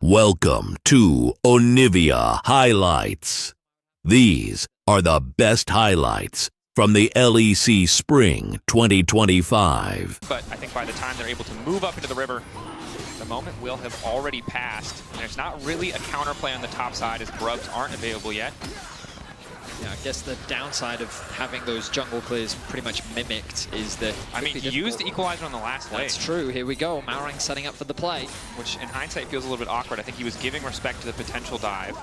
Welcome to Onivia Highlights. These are the best highlights from the LEC Spring 2025. But I think by the time they're able to move up into the river, the moment will have already passed. There's not really a counterplay on the top side as grubs aren't available yet. Yeah, I guess the downside of having those jungle clears pretty much mimicked is that... I mean, he used the equalizer on the last wave. That's true. Here we go. Maorang setting up for the play. Which, in hindsight, feels a little bit awkward. I think he was giving respect to the potential dive.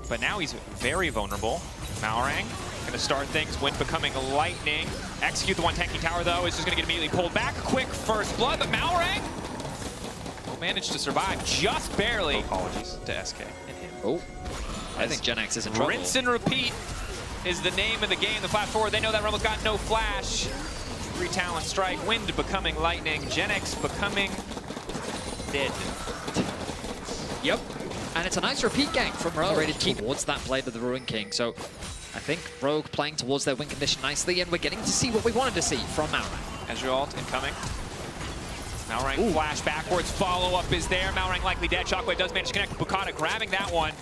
But now he's very vulnerable. Maorang going to start things. Wind becoming lightning. Execute the one tanking tower, though. Is just going to get immediately pulled back. Quick first blood, but Maorang will manage to survive just barely. Apologies to SK and him. Oh. I think Gen X is in trouble. Rinse and repeat is the name of the game. The flash forward, they know that Rumble's got no flash. 3 talent strike, Wind becoming lightning, Gen X becoming dead. Yep. And it's a nice repeat gang from Rogue. Ready to keep towards that blade of the Ruin King. So I think Rogue playing towards their win condition nicely, and we're getting to see what we wanted to see from Maorang. Ezreal ult incoming. Maorang flash backwards, follow-up is there. Maorang likely dead. Shockwave does manage to connect. Bukata grabbing that one.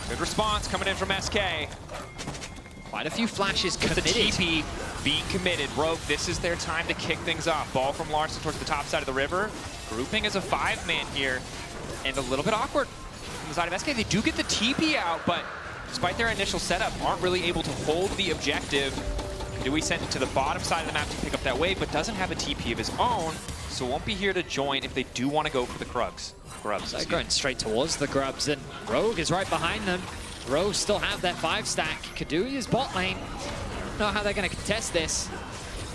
Good response coming in from SK. Quite a few flashes committed. The TP being committed. Rogue, this is their time to kick things off. Ball from Larson towards the top side of the river. Grouping as a 5-man here. And a little bit awkward from the side of SK. They do get the TP out, but despite their initial setup, aren't really able to hold the objective. Kadui sent it to the bottom side of the map to pick up that wave, but doesn't have a TP of his own, so won't be here to join if they do want to go for the grubs. They're going straight towards the grubs, and Rogue is right behind them. Rogue still have that 5-stack. Kadui is bot lane. Don't know how they're going to contest this.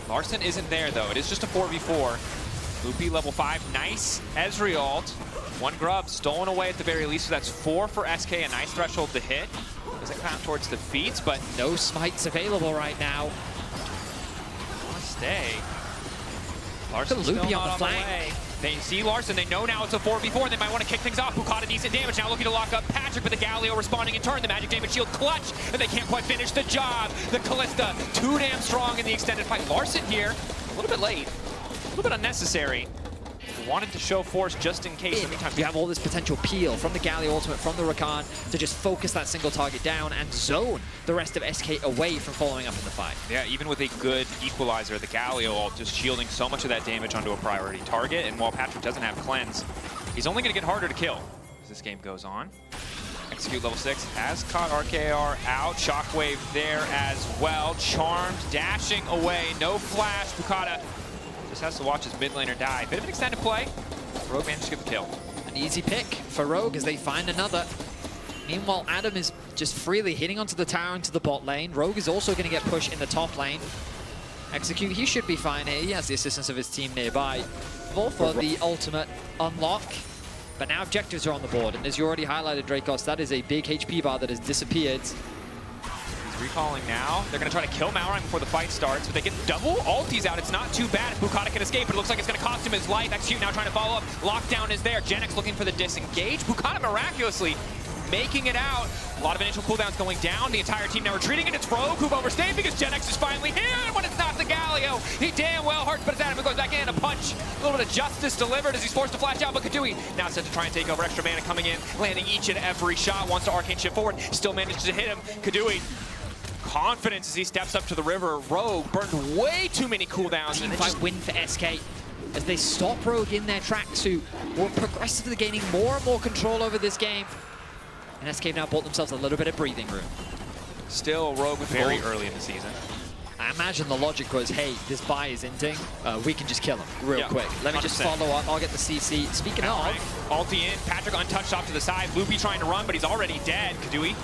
Larson isn't there, though. It is just a 4v4. Loopy level 5. Nice Ezreal ult. 1 grub stolen away at the very least, so that's 4 for SK. A nice threshold to hit. Doesn't count towards the feats, but no smites available right now. Stay. Larson Loopy on the flank. They see Larson, they know now it's a 4v4, they might want to kick things off. Bukata decent damage, now looking to lock up Patrick, but the Galio responding in turn. The magic damage shield clutch, and they can't quite finish the job. The Callista, too damn strong in the extended fight. Larson here, a little bit late, a little bit unnecessary. Wanted to show force just in case. You have all this potential peel from the Galio ultimate, from the Rakan, to just focus that single target down and zone the rest of SK away from following up in the fight. Yeah, even with a good equalizer, the Galio ult just shielding so much of that damage onto a priority target, and while Patrick doesn't have cleanse, he's only going to get harder to kill as this game goes on. Execute level 6 has caught RKR out. Shockwave there as well. Charmed, dashing away, no flash. Bukata just has to watch his mid laner die. Bit of an extended play. Rogue managed to get the kill. An easy pick for Rogue as they find another. Meanwhile, Adam is just freely hitting onto the tower into the bot lane. Rogue is also going to get pushed in the top lane. Execute, he should be fine here. He has the assistance of his team nearby. Both for the ultimate unlock. But now objectives are on the board, and as you already highlighted, Dracos, that is a big HP bar that has disappeared. Recalling now. They're going to try to kill Maorang before the fight starts, but they get double ultis out. It's not too bad if Bukata can escape, but it looks like it's going to cost him his life. Execute now trying to follow up. Lockdown is there. Gen X looking for the disengage. Bukata miraculously making it out. A lot of initial cooldowns going down. The entire team now retreating, and it's Rogue who've overstayed because Gen X is finally here. And when it's not the Galio, he damn well hurts, but it's Adam who goes back in. A punch. A little bit of justice delivered as he's forced to flash out, but Kadui now set to try and take over. Extra mana coming in, landing each and every shot. Wants to arcane shift forward. Still manages to hit him. Kadui confidence as he steps up to the river. Rogue burned way too many cooldowns. Team fight win for SK as they stop Rogue in their tracks, who were progressively gaining more and more control over this game. And SK now bought themselves a little bit of breathing room. Still Rogue very early in the season. I imagine the logic was, hey, this buy is ending. We can just kill him real quick. Let me 100%. just follow up. I'll get the CC. Speaking of, ulti in, Patrick untouched off to the side. Loopy trying to run, but he's already dead. Kadui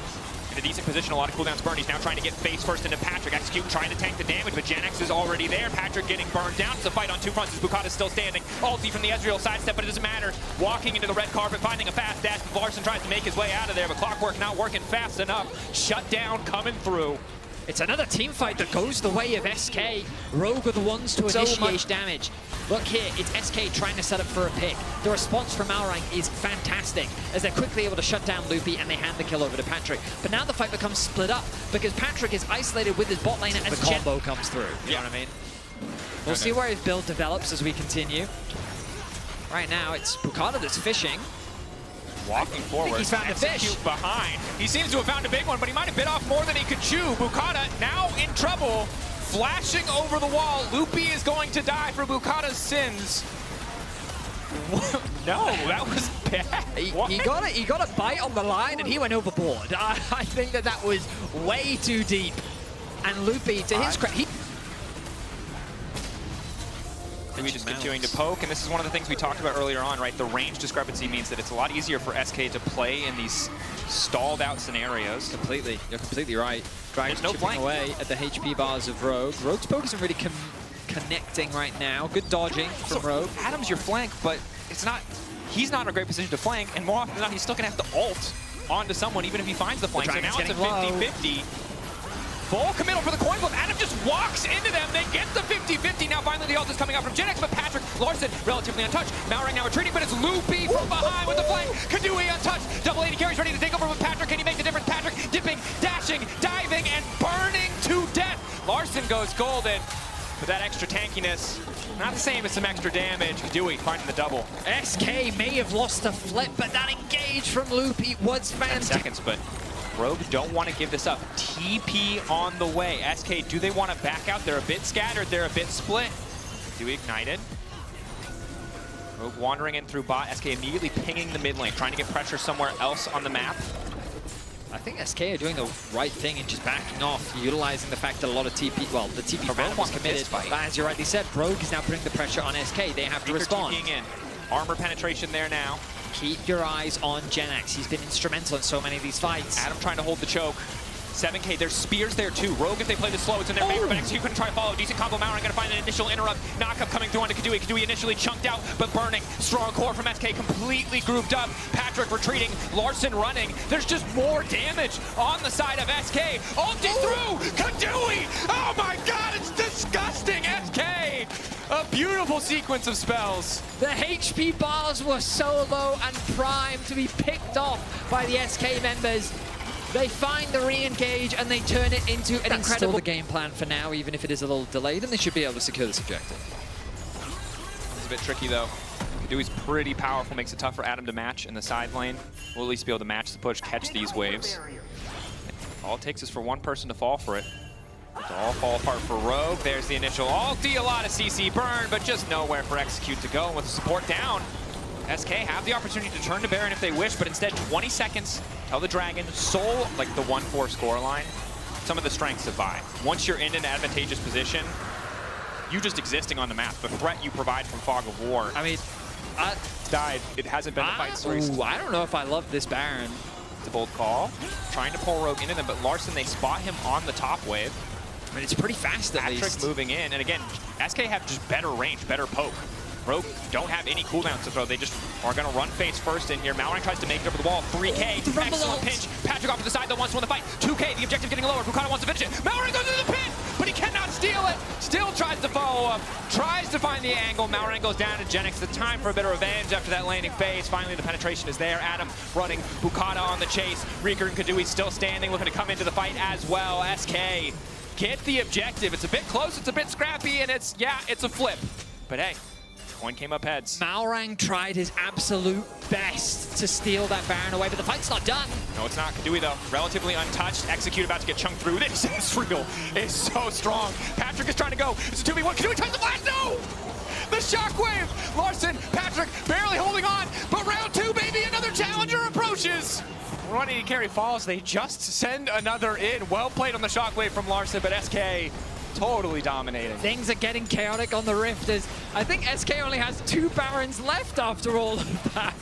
in a decent position, a lot of cooldowns burned. He's now trying to get face first into Patrick. Execute trying to tank the damage, but Gen X is already there. Patrick getting burned down. It's a fight on 2 fronts as Bukata's still standing. Ulti from the Ezreal sidestep, but it doesn't matter. Walking into the red carpet, finding a fast dash. Larson tries to make his way out of there, but Clockwork not working fast enough. Shut down coming through. it's another team fight that goes the way of SK. Rogue are the ones to initiate damage. Look here, it's SK trying to set up for a pick. The response from Maorang is fantastic, as they're quickly able to shut down Loopy and they hand the kill over to Patrick. But now the fight becomes split up, because Patrick is isolated with his bot laner as the combo comes through. You know what I mean? We'll see where his build develops as we continue. Right now, it's Bukata that's fishing. walking forward. He's found a fish. Execute behind. He seems to have found a big one, but he might have bit off more than he could chew. Bukata now in trouble, flashing over the wall. Loopy is going to die for Bukata's sins. No, that was bad. He got a bite on the line and he went overboard. I think that was way too deep. And Loopy, to his credit, we just continuing to poke, and this is one of the things we talked about earlier on, right? The range discrepancy means that it's a lot easier for SK to play in these stalled out scenarios. Completely, you're completely right. Dragon's no chipping flank away at the HP bars of Rogue. Rogue's poke isn't really connecting right now. Good dodging from Rogue. Adam's your flank, but it's not. He's not in a great position to flank, and more often than not, he's still gonna have to ult onto someone, even if he finds the flank. So now it's a 50-50. Full committal for the coin flip. Adam just walks into them. They get the 50-50. Now finally the ult is coming out from Genex, but Patrick Larson relatively untouched. Malrang now retreating, but it's Loopy from behind with the flank. Kadui untouched. Double 80 carries ready to take over with Patrick. Can he make the difference? Patrick dipping, dashing, diving, and burning to death. Larson goes golden. But that extra tankiness, not the same as some extra damage. Kadui finding the double. SK may have lost the flip, but that engage from Loopy was 10 fantastic. seconds, but Rogue don't want to give this up. TP on the way. SK, do they want to back out? They're a bit scattered. They're a bit split. Kadui ignited. Rogue wandering in through bot. SK immediately pinging the mid lane, trying to get pressure somewhere else on the map. I think SK are doing the right thing and just backing off, utilizing the fact that a lot of TP, well, the TP fan was committed. But as you rightly said, Rogue is now putting the pressure on SK. They have to respond. In. Armor penetration there now. Keep your eyes on Genex. He's been instrumental in so many of these fights. Adam trying to hold the choke. 7K, there's spears there too. Rogue, if they play this slow, it's in their favor, but Execute couldn't try to follow. Decent combo. Maurer gonna find an initial interrupt. Knockup coming through onto Kadui. Kadui initially chunked out, but burning. Strong core from SK, completely grouped up. Patrick retreating, Larson running. There's just more damage on the side of SK. Ulti through, Kadui! Oh my god, it's disgusting, SK! A beautiful sequence of spells. The HP bars were so low and primed to be picked off by the SK members. They find the re-engage and they turn it into an incredible... Still the game plan for now, even if it is a little delayed, and they should be able to secure this objective. It's a bit tricky though. Kadui's pretty powerful, makes it tough for Adam to match in the side lane. We'll at least be able to match the push, catch these waves. All it takes is for one person to fall for it. To all fall apart for Rogue. There's the initial ulti, a lot of CC burn, but just nowhere for Execute to go. And with the support down, SK have the opportunity to turn to Baron if they wish, but instead 20 seconds, tell the Dragon, Soul, like the 1-4 scoreline, some of the strengths of Vi. Once you're in an advantageous position, you just existing on the map, the threat you provide from Fog of War. I mean, died. It hasn't been the fight story. I don't know if I love this Baron. It's a bold call. Trying to pull Rogue into them, but Larson, they spot him on the top wave. I mean, it's pretty fast at least. Patrick moving in, and again, SK have just better range, better poke. Rogue don't have any cooldowns to throw. They just are going to run face first in here. Malrang tries to make it over the wall. 3K, excellent pinch. Patrick off to the side that wants to win the fight. 2K, the objective getting lower. Bukata wants to finish it. Malrang goes into the pin, but he cannot steal it. Still tries to follow up, tries to find the angle. Malrang goes down to Genex. The time for a bit of revenge after that landing phase. Finally, the penetration is there. Adam running, Bukata on the chase. Rieger and Kadui still standing, looking to come into the fight as well. SK get the objective. It's a bit close, it's a bit scrappy, and it's a flip. But hey, coin came up heads. Malrang tried his absolute best to steal that Baron away, but the fight's not done. No, it's not. Kadui, though, relatively untouched. Execute about to get chunked through. This Ezreal is so strong. Patrick is trying to go. It's a 2v1. Kadui tries to flash. No! The shockwave. Larson, Patrick barely holding on, but round two, baby, another challenger approaches. 180 carry falls. They just send another in. Well played on the shockwave from Larson, but SK totally dominating. Things are getting chaotic on the Rift as I think SK only has 2 Barons left after all of that.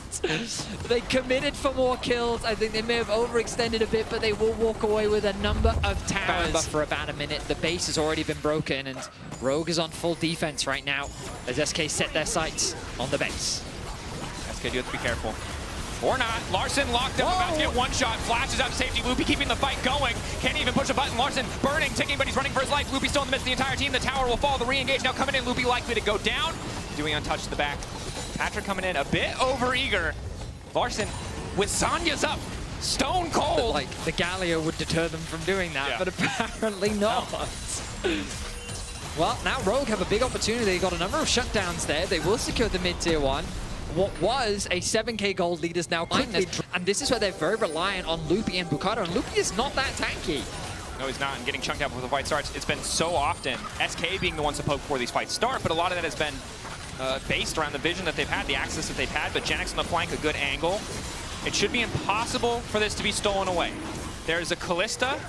They committed for more kills. I think they may have overextended a bit, but they will walk away with a number of towers for about a minute. The base has already been broken and Rogue is on full defense right now as SK set their sights on the base. SK, you have to be careful. Or not. Larson locked up, about to get one shot, flashes out to safety. Loopy keeping the fight going. Can't even push a button. Larson burning, ticking, but he's running for his life. Loopy still in the midst of the entire team. The tower will fall. The re-engage now coming in. Loopy likely to go down. Doing untouched to the back. Patrick coming in a bit over-eager. Larson with Sonya's up. Stone cold. Like the Galio would deter them from doing that, but apparently not. Well, now Rogue have a big opportunity. They got a number of shutdowns there. They will secure the mid-tier 1. what was a 7k gold lead is now quickly, and this is where they're very reliant on Loopy and Bukata, and Loopy is not that tanky. No, he's not, and getting chunked out before the fight starts. It's been so often SK being the ones to poke before these fights start, but a lot of that has been based around the vision that they've had, the access that they've had, but Gen X on the flank, a good angle. It should be impossible for this to be stolen away. There's a Callista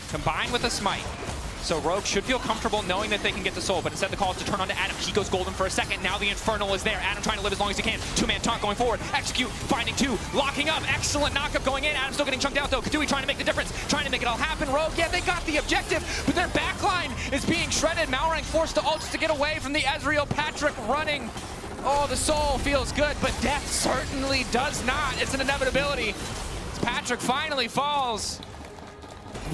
combined with a Smite. So Rogue should feel comfortable knowing that they can get the soul, but instead the call is to turn on to Adam. He goes golden for a second. Now the Infernal is there. Adam trying to live as long as he can. Two-man taunt going forward. Execute, finding two, locking up. Excellent knockup going in. Adam still getting chunked out though. Kadui trying to make the difference, trying to make it all happen. Rogue, yeah, they got the objective, but their backline is being shredded. Malrang forced to ult to get away from the Ezreal. Patrick running. Oh, the soul feels good, but death certainly does not. It's an inevitability. Patrick finally falls.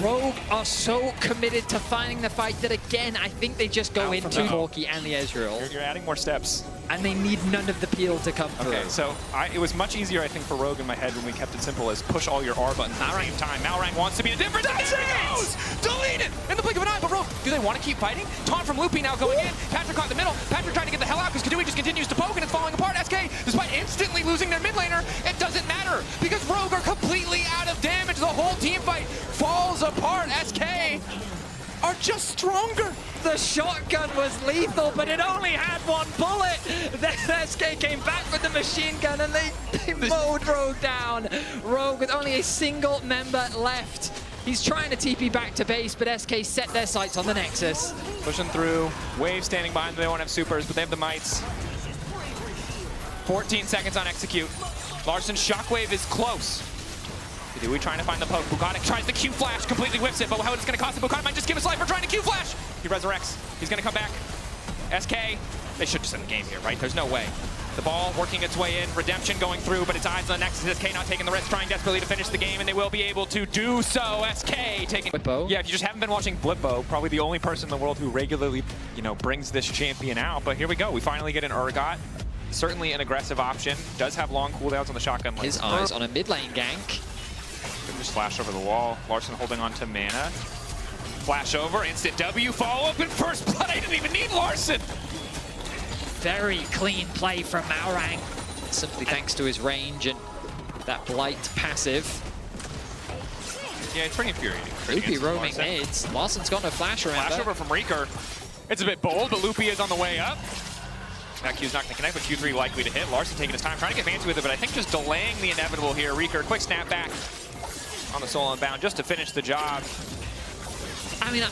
Rogue are so committed to finding the fight that, again, I think they just go into Corki and the Ezreal. You're adding more steps. And they need none of the peel to come through. Okay, so it was much easier, I think, for Rogue in my head when we kept it simple as push all your R buttons at the same time. Malrang wants to be the difference. That's it! Delete it! In the blink of an eye, but Rogue, do they want to keep fighting? Taunt from Loopy now going in. Patrick caught in the middle. Patrick trying to get the hell out because Kadui just continues to poke and it's falling apart. SK, despite instantly losing their mid laner, it doesn't matter because Rogue are completely out of damage. The whole team fight falls apart. SK are just stronger. The shotgun was lethal, but it only had one bullet. Then SK came back with the machine gun and they mowed Rogue down. Rogue with only a single member left. He's trying to TP back to base, but SK set their sights on the Nexus. Pushing through. Wave standing behind them. They won't have supers, but they have the mites. 14 seconds on execute. Larson shockwave is close. Kadui trying to find the poke. Bukata tries the Q flash, completely whips it, but how it's going to cost him? Bukata might just give his life for trying to Q flash. He resurrects. He's going to come back. SK, they should just end the game here, right? There's no way. The ball working its way in, redemption going through, but it's eyes on Nexus. SK not taking the risk, trying desperately to finish the game, and they will be able to do so. SK taking... Blippo. Yeah, if you just haven't been watching Blippo, probably the only person in the world who regularly, brings this champion out. But here we go. We finally get an Urgot. Certainly an aggressive option. Does have long cooldowns on the shotgun. His eyes on a mid lane gank. Just flash over the wall. Larson holding on to mana. Flash over, instant W, follow up in first blood. I didn't even need Larson. Very clean play from Malrang. Simply thanks to his range and that Blight passive. Yeah, it's pretty infuriating. Loopy roaming mids. Larson's got no flash around. Flash over from Reeker. It's a bit bold, but Loopy is on the way up. That Q's not going to connect, but Q3 likely to hit. Larson taking his time, trying to get fancy with it, but I think just delaying the inevitable here. Reeker, quick snap back on the soul unbound just to finish the job. I mean,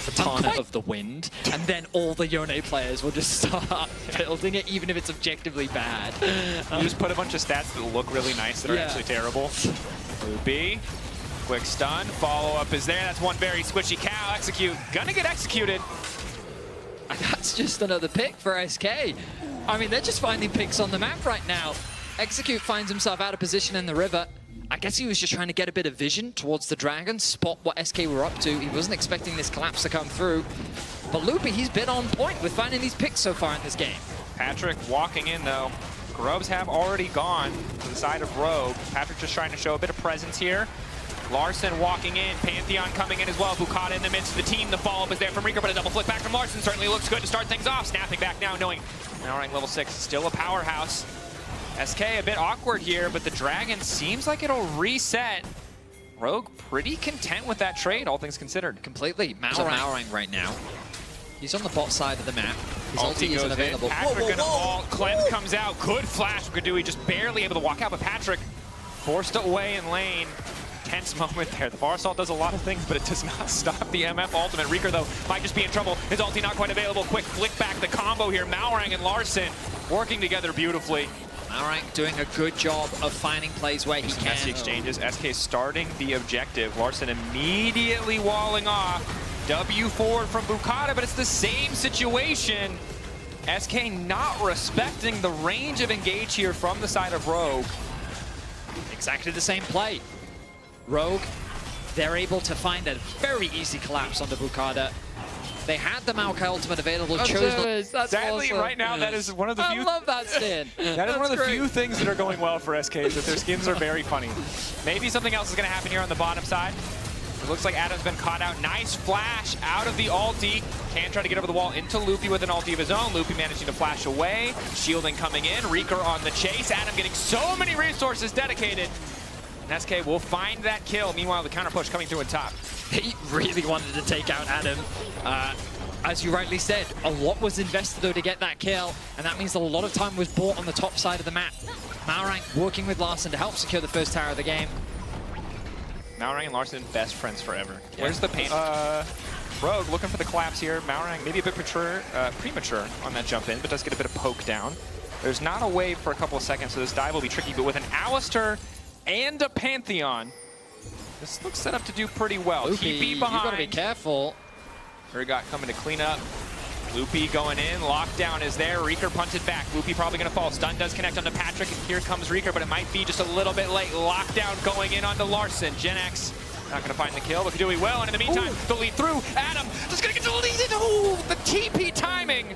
Katana of the Wind, and then all the Yone players will just start building it, even if it's objectively bad. You just put a bunch of stats that look really nice that are actually terrible. Loopy, quick stun, follow-up is there. That's one very squishy cow. Execute, gonna get executed. That's just another pick for SK. I mean, they're just finding picks on the map right now. Execute finds himself out of position in the river. I guess he was just trying to get a bit of vision towards the dragon, spot what SK were up to. He wasn't expecting this collapse to come through. But Loopy, he's been on point with finding these picks so far in this game. Patrick walking in though. Grubs have already gone to the side of Rogue. Patrick just trying to show a bit of presence here. Larson walking in, Pantheon coming in as well. Bukata in the midst of the team. The follow-up is there from Reeker, but a double flick back from Larson certainly looks good to start things off. Snapping back now, knowing Malrang level 6, still a powerhouse. SK a bit awkward here, but the Dragon seems like it'll reset. Rogue pretty content with that trade, all things considered. Completely. Malrang right now. He's on the bot side of the map. His ulti isn't available. Patrick gonna ult. Cleanse comes out. Good flash from Kadui, just barely able to walk out, but Patrick forced away in lane. Tense moment there. The Bar Assault does a lot of things, but it does not stop the MF ultimate. Reeker, though, might just be in trouble. His ulti not quite available. Quick flick back the combo here. Malrang and Larson working together beautifully. Malrang doing a good job of finding plays where he can. Messy exchanges. SK starting the objective. Larson immediately walling off. W forward from Bukata, but it's the same situation. SK not respecting the range of engage here from the side of Rogue. Exactly the same play. Rogue, they're able to find a very easy collapse onto Bukata. They had the Maokai ultimate available. Chose not. Sadly, awesome. Right now, that is one of the few... I love that skin. That is one of the few things that are going well for SK, is that their skins are very funny. Maybe something else is going to happen here on the bottom side. It looks like Adam's been caught out. Nice flash out of the ulti. Can try to get over the wall into Loopy with an ulti of his own. Loopy managing to flash away. Shielding coming in. Reeker on the chase. Adam getting so many resources dedicated. And SK will find that kill. Meanwhile, the counter push coming through in top. He really wanted to take out Adam. As you rightly said, a lot was invested though to get that kill, and that means a lot of time was bought on the top side of the map. Malrang working with Larssen to help secure the first tower of the game. Malrang and Larssen, best friends forever. Yeah. Where's the pain? Rogue looking for the collapse here. Malrang maybe a bit premature on that jump in, but does get a bit of poke down. There's not a wave for a couple of seconds, so this dive will be tricky, but with an Alistair and a Pantheon, this looks set up to do pretty well. Loopy, TP behind. You gotta be careful. Urgot coming to clean up. Loopy going in. Lockdown is there. Reeker punted back. Loopy probably going to fall. Stun does connect onto Patrick, and here comes Reeker, but it might be just a little bit late. Lockdown going in onto Larssen. Gen X not going to find the kill, but Kadui will. And in the meantime, the lead through. Adam just going to get deleted. Ooh, the TP timing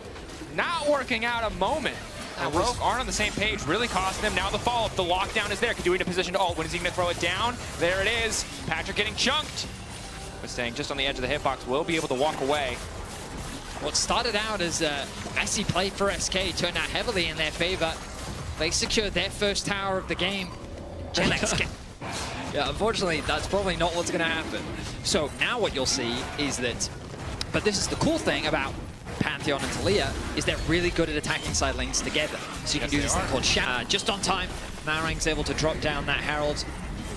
not working out a moment. And Rogue aren't on the same page, really costing them. Now the follow-up, the lockdown is there. Kadui in a position to ult. When is he going to throw it down? There it is. Patrick getting chunked. But staying just on the edge of the hitbox, will be able to walk away. What started out as a messy play for SK turned out heavily in their favor. They secured their first tower of the game. Gen X yeah, unfortunately, that's probably not what's going to happen. So now what you'll see is that, but this is the cool thing about Pantheon and Talia, is they're really good at attacking side lanes together. So you can do this thing called shadow. Just on time, Malrang's able to drop down that Herald.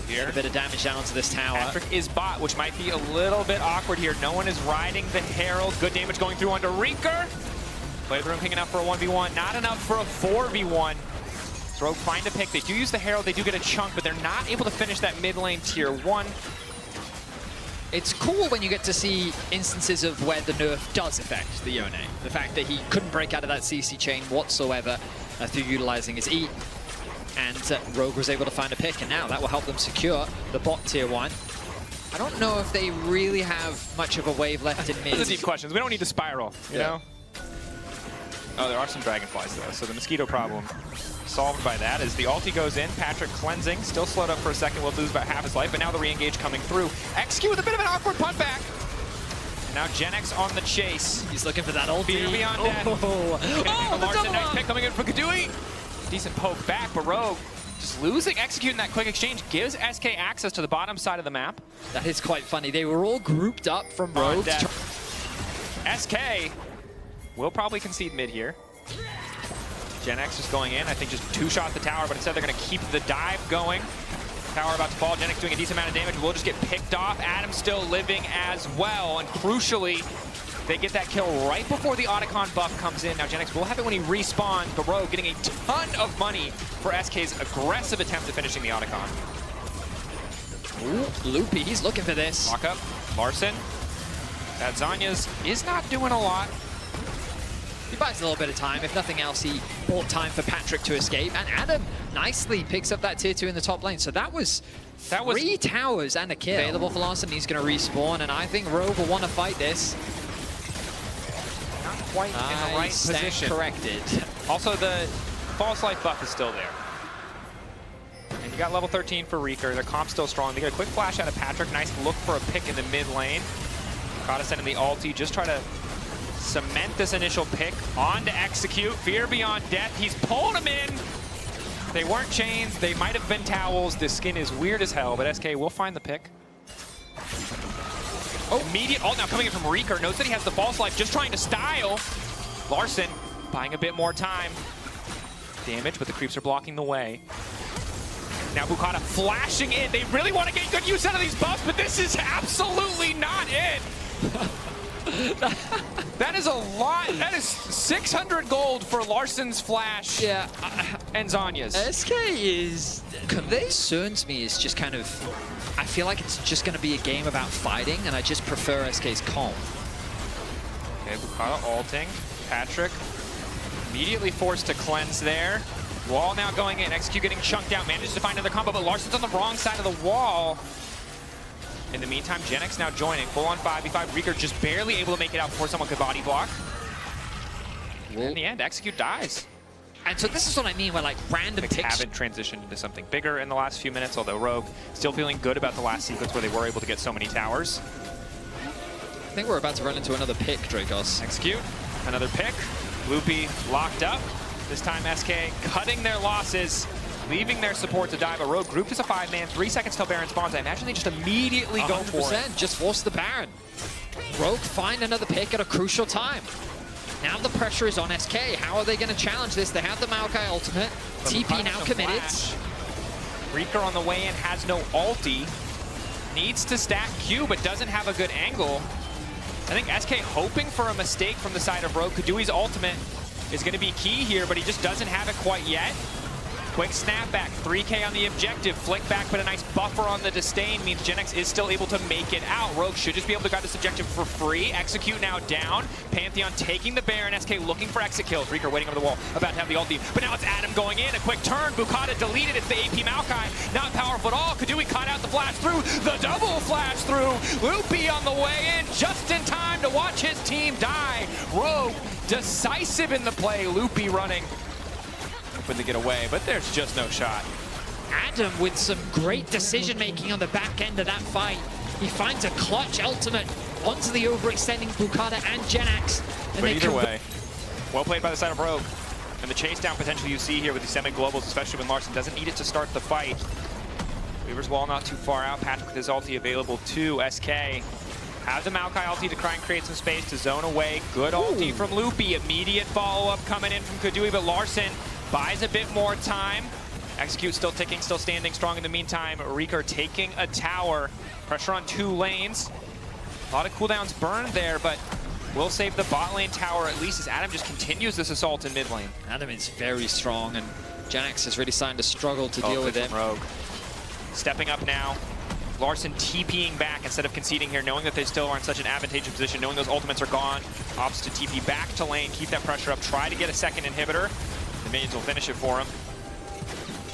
Here. A bit of damage down onto this tower. Patrick is bot, which might be a little bit awkward here. No one is riding the Herald. Good damage going through onto Reeker. Play the room picking up for a 1v1. Not enough for a 4v1. Rogue find a pick. They do use the Herald. They do get a chunk, but they're not able to finish that mid lane tier 1. It's cool when you get to see instances of where the nerf does affect the Yone. The fact that he couldn't break out of that CC chain whatsoever through utilizing his E. And Rogue was able to find a pick, and now that will help them secure the bot tier 1. I don't know if they really have much of a wave left in mid. Those are deep questions. We don't need to spiral, you know? Oh, there are some dragonflies though, so the mosquito problem solved by that as the ulti goes in. Patrick cleansing, still slowed up for a second, will lose about half his life, but now the re-engage coming through. XQ with a bit of an awkward punt back. Now Gen X on the chase. He's looking for that ulti. Fear beyond death. Larssen, nice pick coming in for Kadui. Decent poke back, but Rogue just losing, executing that quick exchange gives SK access to the bottom side of the map. That is quite funny. They were all grouped up from Rogue. SK will probably concede mid here. Gen X is going in. I think just two-shot the tower, but instead they're going to keep the dive going. Tower about to fall. Gen X doing a decent amount of damage. We'll just get picked off. Adam still living as well, and crucially, they get that kill right before the Otacon buff comes in. Now Gen X will have it when he respawns, but Rogue getting a ton of money for SK's aggressive attempt at finishing the Otacon. Ooh, Loopy, he's looking for this. Lock up, Larssen. That Zanya's is not doing a lot. He buys a little bit of time. If nothing else, he bought time for Patrick to escape. And Adam nicely picks up that tier 2 in the top lane. So that was three towers and a kill. Available for Larssen. He's going to respawn, and I think Rogue will want to fight this. Not quite in the right position. Corrected. Also, the false life buff is still there. And you got level 13 for Reeker. The comp's still strong. They get a quick flash out of Patrick. Nice look for a pick in the mid lane. Kata sending the ulti. Just try to cement this initial pick on to execute. Fear beyond death. He's pulling him in. They weren't chains. They might have been towels. This skin is weird as hell, but SK will find the pick. Oh, immediate ult now coming in from Reeker. Knows that he has the false life, just trying to style. Larssen buying a bit more time. Damage, but the creeps are blocking the way. Now Bukata flashing in. They really want to get good use out of these buffs, but this is absolutely not it. That is a lot. That is 600 gold for Larssen's flash. Yeah. And Zanya's. SK is... concerns me is just kind of... I feel like it's just going to be a game about fighting, and I just prefer SK's calm. Okay, Bukata ulting. Patrick immediately forced to cleanse there. Wall now going in. XQ getting chunked out. Manages to find another combo, but Larsen's on the wrong side of the wall. In the meantime, Gen X now joining. Full on 5v5. Reeker just barely able to make it out before someone could body block. And in the end, Execute dies. And so this is what I mean, where like random They picks. haven't transitioned into something bigger in the last few minutes, although Rogue still feeling good about the last sequence where they were able to get so many towers. I think we're about to run into another pick, Dracos. Execute, another pick. Loopy locked up. This time SK cutting their losses, leaving their support to die. But Rogue grouped as a 5-man, 3 seconds till Baron spawns. I imagine they just immediately go for it. Just force the Baron. Rogue find another pick at a crucial time. Now the pressure is on SK. How are they going to challenge this? They have the Maokai ultimate. TP now committed. Reeker on the way in has no ulti. Needs to stack Q, but doesn't have a good angle. I think SK hoping for a mistake from the side of Rogue. Kadui's ultimate is going to be key here, but he just doesn't have it quite yet. Quick snapback, 3K on the objective, flick back, but a nice buffer on the disdain means GenX is still able to make it out. Rogue should just be able to grab this objective for free. Execute now down. Pantheon taking the Baron. SK looking for exit kills. Reeker waiting over the wall, about to have the ulti, but now it's Adam going in. A quick turn. Bukata deleted. It's the AP Maokai. Not powerful at all. Kadui caught out the flash through. The double flash through. Loopy on the way in, just in time to watch his team die. Rogue decisive in the play. Loopy running. Hoping to get away, but there's just no shot. Adam with some great decision-making on the back end of that fight. He finds a clutch ultimate onto the overextending Bukata and GenX. But either way, well played by the side of Rogue. And the chase down potential you see here with the semi-globals, especially when Larson doesn't need it to start the fight. Weaver's Wall not too far out. Patrick with his ulti available to SK. Has the Maokai ulti to try and create some space to zone away. Good ulti from Loopy. Immediate follow-up coming in from Kadui, but Larson buys a bit more time. Execute still ticking, still standing strong in the meantime. Reeker taking a tower. Pressure on 2 lanes. A lot of cooldowns burned there, but will save the bot lane tower at least as Adam just continues this assault in mid lane. Adam is very strong, and GenX is really starting to struggle to deal with him. Rogue. Stepping up now. Larson TPing back instead of conceding here, knowing that they still are in such an advantageous position, knowing those ultimates are gone. Opts to TP back to lane, keep that pressure up, try to get a second inhibitor. The minions will finish it for him.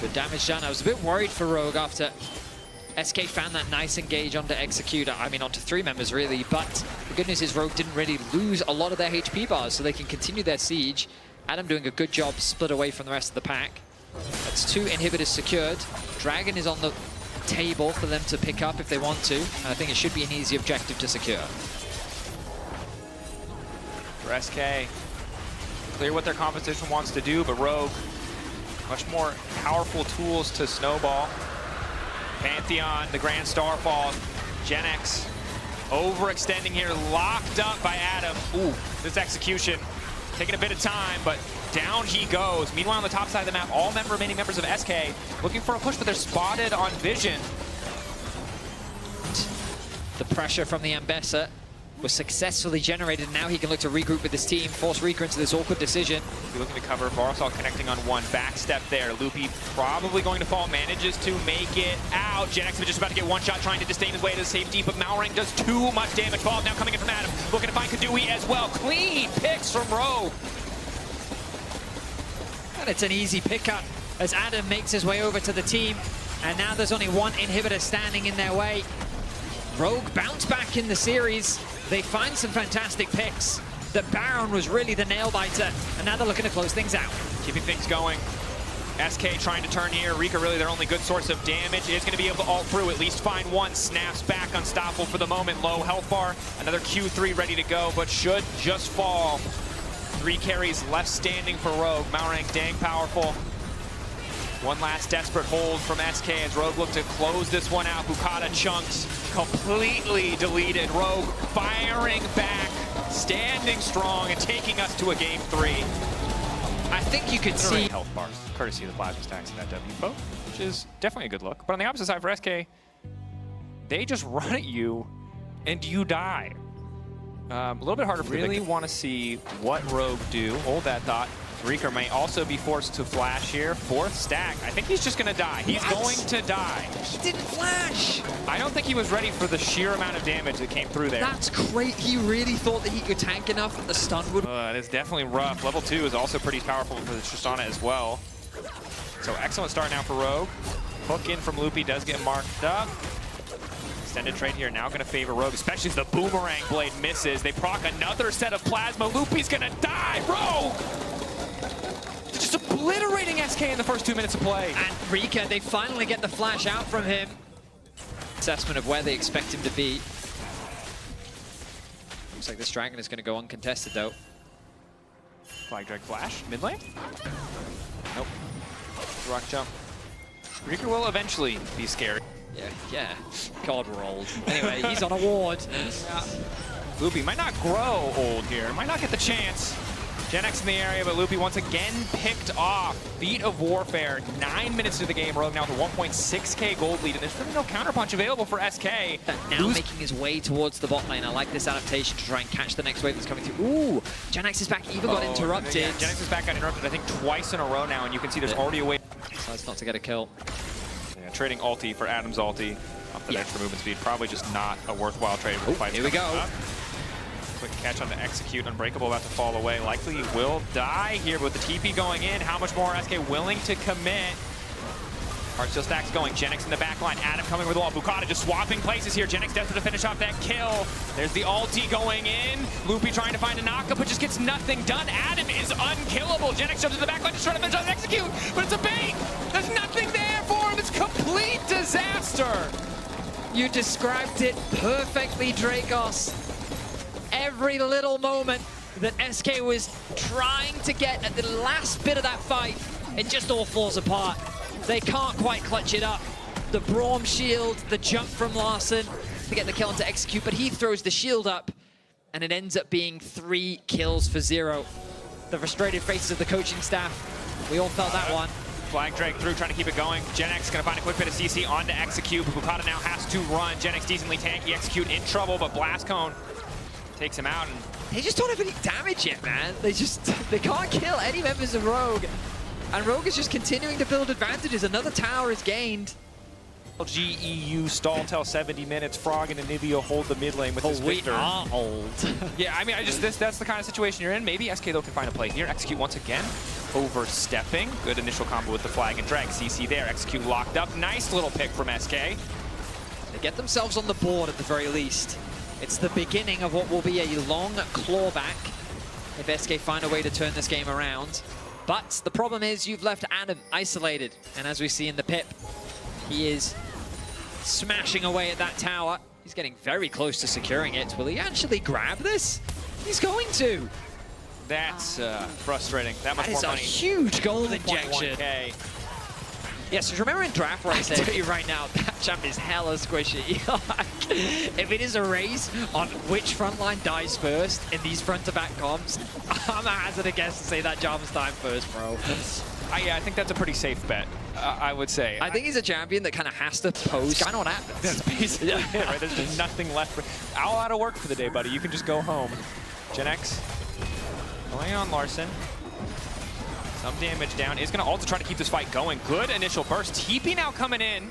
Good damage done. I was a bit worried for Rogue after SK found that nice engage onto Executor. I mean, onto 3 members, really. But the good news is Rogue didn't really lose a lot of their HP bars, so they can continue their siege. Adam doing a good job split away from the rest of the pack. That's 2 inhibitors secured. Dragon is on the table for them to pick up if they want to. And I think it should be an easy objective to secure. For SK, clear what their composition wants to do, but Rogue, much more powerful tools to snowball. Pantheon, the Grand Starfall, GenX overextending here, locked up by Adam. Ooh, this execution taking a bit of time, but down he goes. Meanwhile, on the top side of the map, all remaining members of SK looking for a push, but they're spotted on vision. The pressure from the Ambessa was successfully generated. Now he can look to regroup with his team, force Reeker into this awkward decision. Be looking to cover. Barsal connecting on 1. Backstep there. Loopy probably going to fall. Manages to make it out. GenX is just about to get one shot, trying to disdain his way to safety, but Malrang does too much damage. Ball now coming in from Adam. Looking to find Kadui as well. Clean picks from Rogue. And it's an easy pickup as Adam makes his way over to the team. And now there's only 1 inhibitor standing in their way. Rogue bounce back in the series. They find some fantastic picks. The Baron was really the nail-biter, and now they're looking to close things out. Keeping things going. SK trying to turn here. Reeker really their only good source of damage. Is going to be able to ult through, at least find 1. Snaps back, unstoppable for the moment. Low health bar. Another Q3 ready to go, but should just fall. 3 carries left standing for Rogue. Malrang dang powerful. One last desperate hold from SK as Rogue looked to close this one out. Bukata chunks completely deleted. Rogue firing back, standing strong, and taking us to a game 3. I think you could see health bars, courtesy of the plasma stacks in that W poke, which is definitely a good look. But on the opposite side for SK, they just run at you and you die. A little bit harder for really want to see what Rogue do. Hold that thought. Reeker may also be forced to flash here. 4th stack. I think he's just going to die. He's going to die. He didn't flash. I don't think he was ready for the sheer amount of damage that came through there. That's great. He really thought that he could tank enough that the stun would... It is definitely rough. Level 2 is also pretty powerful for the Tristana as well. So excellent start now for Rogue. Hook in from Loopy does get marked up. Extended trade here now going to favor Rogue, especially as the Boomerang Blade misses. They proc another set of plasma. Loopy's going to die. Rogue! Just a obliterating SK in the first 2 minutes of play. And Rika, they finally get the flash out from him. Assessment of where they expect him to be. Looks like this dragon is going to go uncontested, though. Flag drag flash, mid lane? Nope. Rock jump. Rika will eventually be scary. Yeah. God, we're old. Anyway, he's on a ward. Yeah. Loopy might not grow old here, might not get the chance. Gen X in the area, but Loopy once again picked off. Beat of Warfare, 9 minutes into the game. Rogue now with a 1.6k gold lead, and there's really no counterpunch available for SK. Now making his way towards the bot lane. I like this adaptation to try and catch the next wave that's coming through. Ooh, Gen X is back, even got interrupted. Yeah, Gen X is back, got interrupted, I think twice in a row now, and you can see there's already a wave. So it's not to get a kill. Yeah, trading ulti for Adam's ulti off the edge for movement speed. Probably just not a worthwhile trade. Here we go. Quick catch on the execute. Unbreakable about to fall away. Likely he will die here, but with the TP going in, how much more SK willing to commit? Heart still stacks going. Gen X in the back line. Adam coming with the wall. Bukata just swapping places here. Gen X desperate to finish off that kill. There's the ulti going in. Loopy trying to find a knockup, but just gets nothing done. Adam is unkillable. Gen X jumps to the back line, just trying to finish off the execute, but it's a bait. There's nothing there for him. It's complete disaster. You described it perfectly, Dracos. Every little moment that SK was trying to get at the last bit of that fight, it just all falls apart. They can't quite clutch it up. The Braum shield, the jump from Larson to get the kill and to execute, but he throws the shield up, and it ends up being 3 kills for 0. The frustrated faces of the coaching staff, we all felt that one. Flag drag through, trying to keep it going. Gen X gonna find a quick bit of CC on to execute, but Bukata now has to run. Gen X decently tanky, execute in trouble, but Blast Cone takes him out. And they just don't have any damage yet, man. They can't kill any members of Rogue. And Rogue is just continuing to build advantages. Another tower is gained. LGEU stall till 70 minutes. Frog and Onivia hold the mid lane with this Victor. Hold. Yeah, I mean, that's the kind of situation you're in. Maybe SK though can find a play here. Execute once again. Overstepping. Good initial combo with the flag and drag. CC there. Execute locked up. Nice little pick from SK. They get themselves on the board at the very least. It's the beginning of what will be a long clawback if SK find a way to turn this game around. But the problem is you've left Adam isolated. And as we see in the pip, he is smashing away at that tower. He's getting very close to securing it. Will he actually grab this? He's going to. That's frustrating. That much more money. That is a huge gold injection. Yes, remember in draft where I said to you right now, that champ is hella squishy. If it is a race on which frontline dies first in these front-to-back comps, I'm a hazard a guess to say that Jarvan's dying first, bro. Yeah, I think that's a pretty safe bet, I would say. I think he's a champion that kind of has to pose. It's kind of what happens. That's basically it, right? There's just nothing left. All out of work for the day, buddy. You can just go home. Gen X going on Larson. Some damage down. Is going to also try to keep this fight going. Good initial burst. TP now coming in.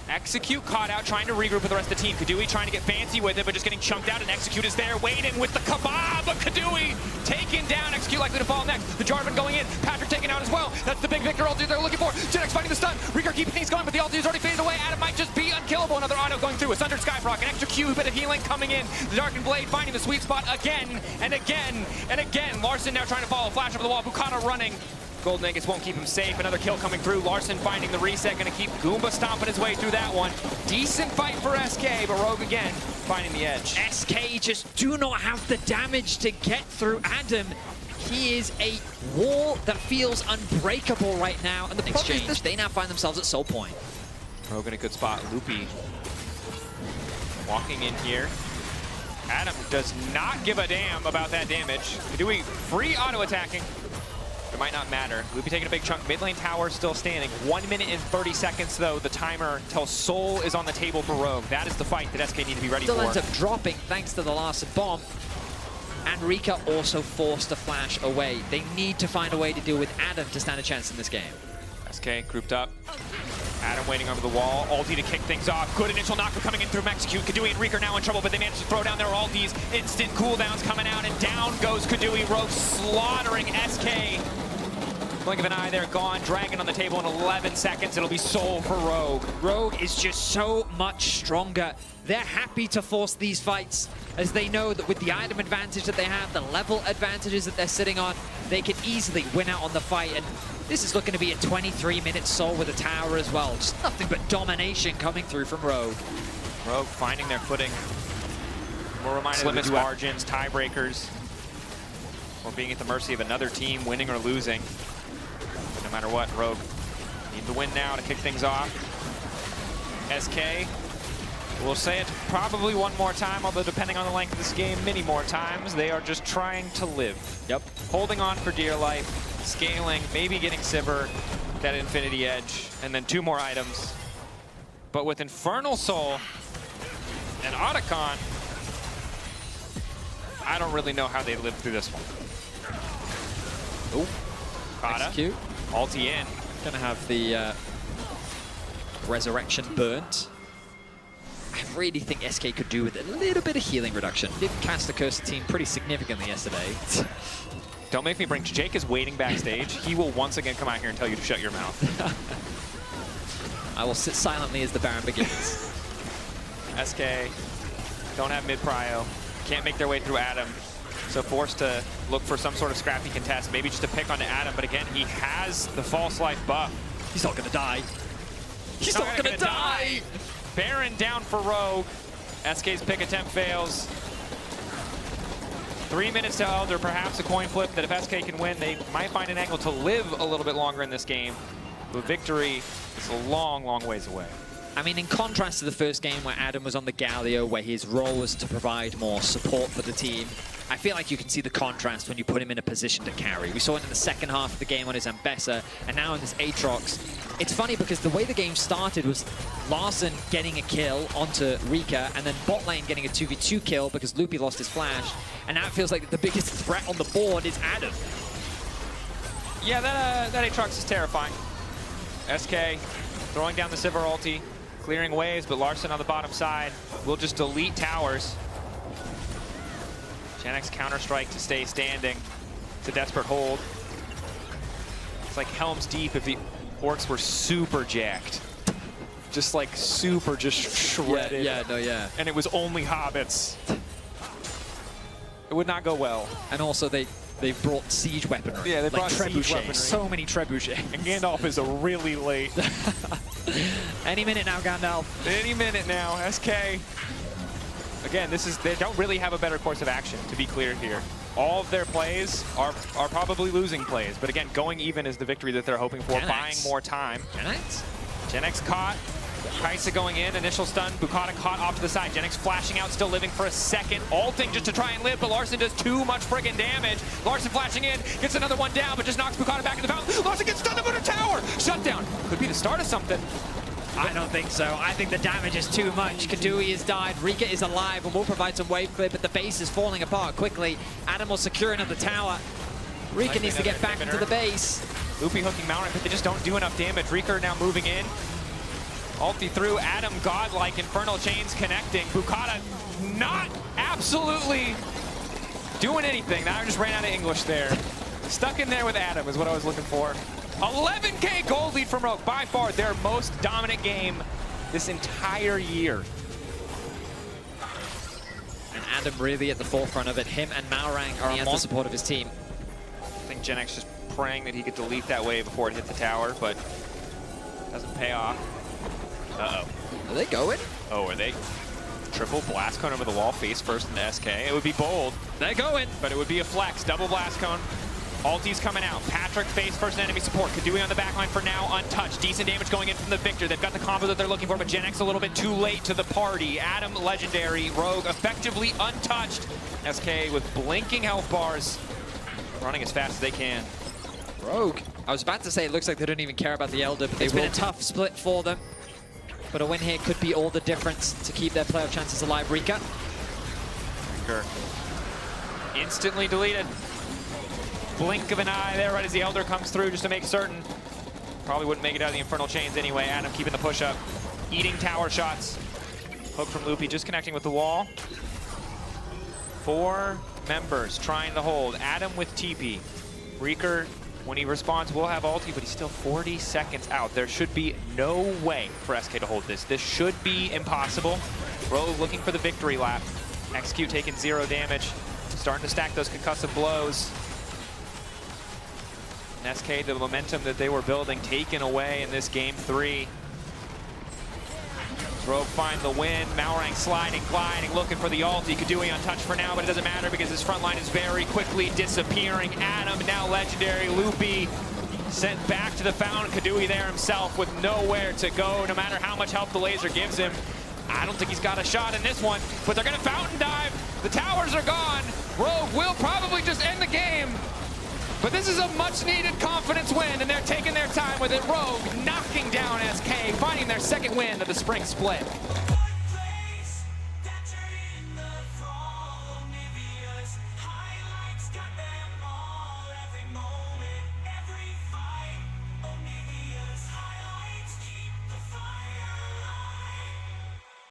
Execute caught out, trying to regroup with the rest of the team. Kadui trying to get fancy with it, but just getting chunked out, and Execute is there waiting with the kebab, but Kadui taken down. Execute likely to fall next. The Jarvan going in. Patrick taken out as well. That's the big Victor ulti they're looking for. Gen X fighting the stun. Rieger keeping things going, but the ulti is already faded away. Adam might just be unkillable. Another auto going through. A Sundered Skyfrock, an extra Q, bit of healing coming in. The Darkened Blade finding the sweet spot again and again and again. Larson now trying to follow. Flash over the wall. Bukata running. Golden Nuggets won't keep him safe. Another kill coming through. Larson finding the reset. Going to keep Goomba stomping his way through that one. Decent fight for SK, but Rogue again finding the edge. SK just do not have the damage to get through Adam. He is a wall that feels unbreakable right now. And the problem is they now find themselves at soul point. Rogue in a good spot. Loopy walking in here. Adam does not give a damn about that damage. Kadui free auto attacking. It might not matter. Loopy taking a big chunk. Mid lane tower still standing. 1 minute and 30 seconds, though, the timer till Soul is on the table for Rogue. That is the fight that SK need to be ready for. Still ends up dropping thanks to the Larson bomb. And Rika also forced a flash away. They need to find a way to deal with Adam to stand a chance in this game. SK grouped up. Adam waiting over the wall. Ulti to kick things off. Good initial knocker coming in through Execute. Kadui and Rieger now in trouble, but they managed to throw down their ultis. Instant cooldowns coming out, and down goes Kadui. Rogue slaughtering SK. Blink of an eye, they're gone. Dragon on the table in 11 seconds. It'll be Soul for Rogue. Rogue is just so much stronger. They're happy to force these fights as they know that with the item advantage that they have, the level advantages that they're sitting on, they can easily win out on the fight. And this is looking to be a 23-minute Soul with a tower as well. Just nothing but domination coming through from Rogue. Rogue finding their footing. We're reminded slimmest margins, tiebreakers, or being at the mercy of another team, winning or losing. But no matter what, Rogue need the win now to kick things off. SK, we'll say it probably one more time, although depending on the length of this game, many more times. They are just trying to live. Yep. Holding on for dear life, scaling, maybe getting Sivir, that Infinity Edge, and then 2 more items. But with Infernal Soul and Otacon, I don't really know how they lived through this one. Oh, execute. Ulti in. Gonna have the Resurrection burnt. I really think SK could do with a little bit of healing reduction. Did cast the Cursed Team pretty significantly yesterday. Don't make me bring... Jake is waiting backstage. He will once again come out here and tell you to shut your mouth. I will sit silently as the Baron begins. SK don't have mid-prio. Can't make their way through Adam. So forced to look for some sort of scrappy contest, maybe just to pick onto Adam. But again, he has the false life buff. He's not gonna die. He's not gonna die! Baron down for Rogue. SK's pick attempt fails. 3 minutes to Elder, perhaps a coin flip that if SK can win, they might find an angle to live a little bit longer in this game. But victory is a long, long ways away. I mean, in contrast to the first game where Adam was on the Galio, where his role was to provide more support for the team, I feel like you can see the contrast when you put him in a position to carry. We saw it in the second half of the game on his Ambessa, and now in this Aatrox. It's funny because the way the game started was Larssen getting a kill onto Rika, and then bot lane getting a 2v2 kill because Loopy lost his flash, and now it feels like the biggest threat on the board is Adam. Yeah, that Aatrox is terrifying. SK throwing down the Sivir ulti, clearing waves, but Larssen on the bottom side will just delete towers. GenX counter-strike to stay standing. It's a desperate hold. It's like Helm's Deep if the Orcs were super jacked. Just like super just shredded. Yeah. And it was only hobbits. It would not go well. And also they brought siege weaponry. Yeah, they brought like siege weaponry. So many trebuchets. And Gandalf is a really late. Any minute now, Gandalf. Any minute now, SK. Again, they don't really have a better course of action, to be clear here. All of their plays are probably losing plays, but again, going even is the victory that they're hoping for, buying more time. GenX caught. Kaisa going in, initial stun, Bukata caught off to the side. GenX flashing out, still living for a second, ulting just to try and live, but Larssen does too much friggin' damage. Larssen flashing in, gets another one down, but just knocks Bukata back in the fountain. Larssen gets stunned up on a tower! Shutdown! Could be the start of something. I don't think so. I think the damage is too much. Kadui has died, Rika is alive, and will provide some wave clear, but the base is falling apart quickly. Adam will secure another tower. Rika needs to get back into the base. Loopy hooking Mount, but they just don't do enough damage. Rika now moving in. Ulti through, Adam godlike, Infernal Chains connecting. Bukata not absolutely doing anything. Now I just ran out of English there. Stuck in there with Adam is what I was looking for. 11K gold lead from Rogue, by far their most dominant game this entire year. And Adam really at the forefront of it. Him and Malrang are on the support of his team. I think GenX just praying that he could delete that wave before it hit the tower, but doesn't pay off. Uh-oh. Are they going? Oh, are they? Triple blast cone over the wall, face first into SK. It would be bold. They're going. But it would be a flex. Double blast cone. Ulti's coming out. Patrick face first enemy support. Kadui on the backline for now, untouched. Decent damage going in from the Victor. They've got the combo that they're looking for, but GenX a little bit too late to the party. Adam, legendary. Rogue effectively untouched. SK with blinking health bars. Running as fast as they can. Rogue. I was about to say it looks like they don't even care about the Elder, but it's been a tough split for them. But a win here could be all the difference to keep their playoff chances alive. Rika. Instantly deleted. Blink of an eye there right as the Elder comes through just to make certain. Probably wouldn't make it out of the Infernal Chains anyway. Adam keeping the push up. Eating tower shots. Hook from Loopy just connecting with the wall. 4 members trying to hold. Adam with TP. Reeker When he responds, we'll have ulti, but he's still 40 seconds out. There should be no way for SK to hold this. This should be impossible. Rogue looking for the victory lap. Execute taking 0 damage. Starting to stack those concussive blows. And SK, the momentum that they were building, taken away in this game 3. Rogue find the win. Malrang sliding, gliding, looking for the ulti. Kadui untouched for now, but it doesn't matter because his front line is very quickly disappearing. Adam, now legendary. Loopy sent back to the fountain. Kadui there himself with nowhere to go, no matter how much help the laser gives him. I don't think he's got a shot in this one, but they're going to fountain dive. The towers are gone. Rogue will probably just end the game. But this is a much-needed confidence win, and they're taking their time with it. Rogue knocking down SK, finding their second win of the spring split.